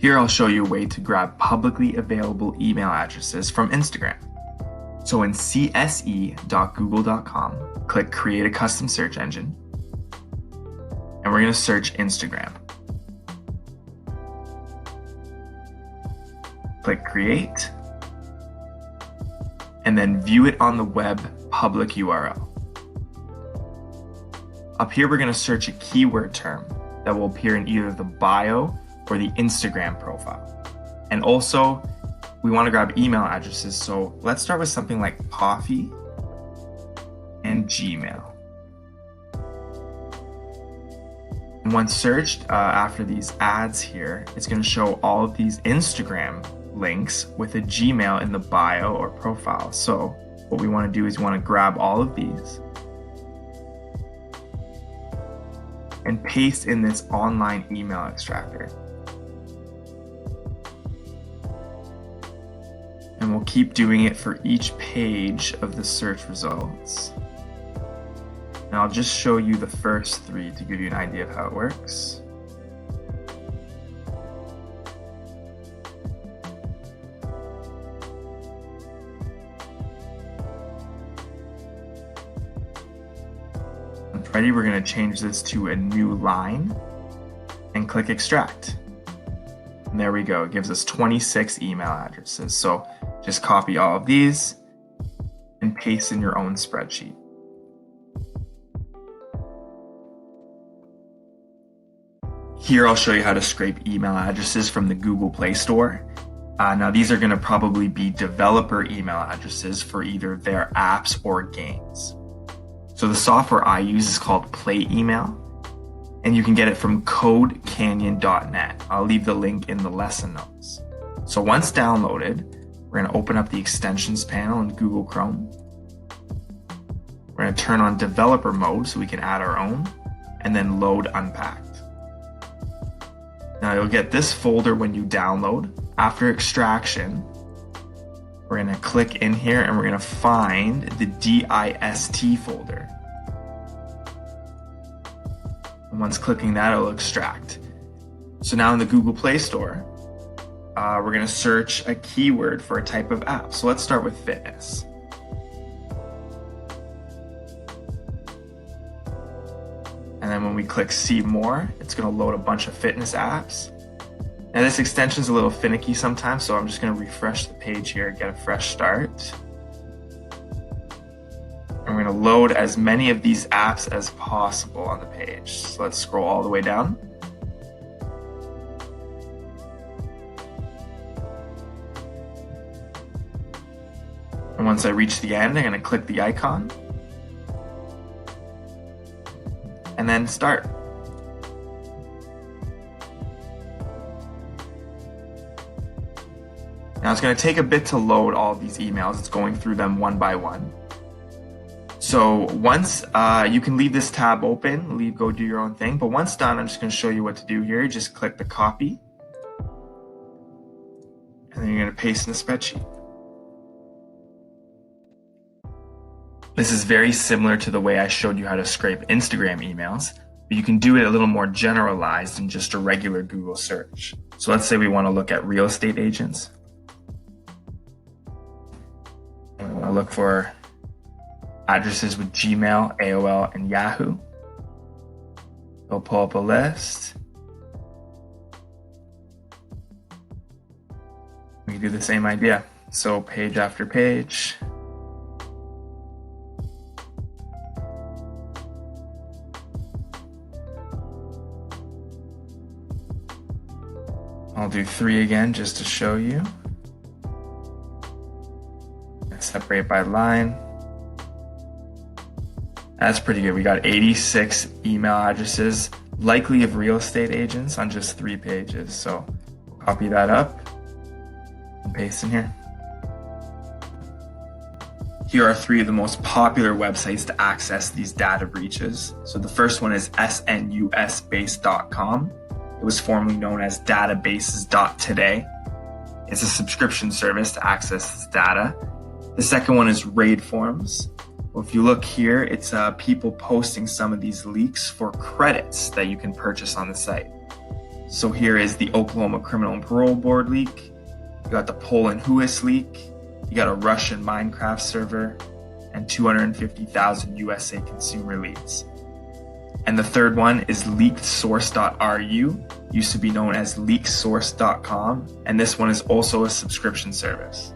Here I'll show you a way to grab publicly available email addresses from Instagram. So in cse.google.com, click Create a Custom Search Engine, and we're going to search Instagram. Click Create, and then View it on the web public URL. Up here, we're going to search a keyword term that will appear in either the bio or the Instagram profile. And also, we want to grab email addresses, so let's start with something like coffee and Gmail. And once searched, after these ads here, it's going to show all of these Instagram links with a Gmail in the bio or profile. So what we want to do is we want to grab all of these and paste in this online email extractor. And we'll keep doing it for each page of the search results. And I'll just show you the first three to give you an idea of how it works. Ready, we're going to change this to a new line and click extract. And there we go. It gives us 26 email addresses. So just copy all of these and paste in your own spreadsheet. Here I'll show you how to scrape email addresses from the Google Play Store. Now these are going to probably be developer email addresses for either their apps or games. So the software I use is called Play Email, and you can get it from codecanyon.net. I'll leave the link in the lesson notes. So once downloaded, we're going to open up the extensions panel in Google Chrome. We're going to turn on developer mode so we can add our own, and then load unpacked. Now you'll get this folder when you download. After extraction, we're going to click in here and we're going to find the DIST folder. And once clicking that, it'll extract. So now in the Google Play Store, we're going to search a keyword for a type of app. So let's start with fitness. And then when we click See More, it's going to load a bunch of fitness apps. Now this extension is a little finicky sometimes, so I'm just going to refresh the page here, get a fresh start. And we're going to load as many of these apps as possible on the page. So let's scroll all the way down. And once I reach the end, I'm going to click the icon and then start. Now it's going to take a bit to load all of these emails. It's going through them one by one. So once you can leave this tab open, go do your own thing. But once done, I'm just going to show you what to do here. Just click the copy, and then you're going to paste in the spreadsheet. This is very similar to the way I showed you how to scrape Instagram emails, but you can do it a little more generalized than just a regular Google search. So let's say we want to look at real estate agents. And we want to look for addresses with Gmail, AOL, and Yahoo. We'll pull up a list. We can do the same idea. So page after page. I'll do 3 again just to show you. Separate by line. That's pretty good. We got 86 email addresses, likely of real estate agents, on just 3 pages. So we'll copy that up and paste in here. Here are 3 of the most popular websites to access these data breaches. So the first one is snusbase.com. It was formerly known as databases.today. It's a subscription service to access this data. The second one is Raid Forms. Well, if you look here, it's people posting some of these leaks for credits that you can purchase on the site. So here is the Oklahoma Criminal and Parole Board leak. You got the Poland Whois leak. You got a Russian Minecraft server, and 250,000 USA consumer leads. And the third one is leakedsource.ru, used to be known as leaksource.com, and this one is also a subscription service.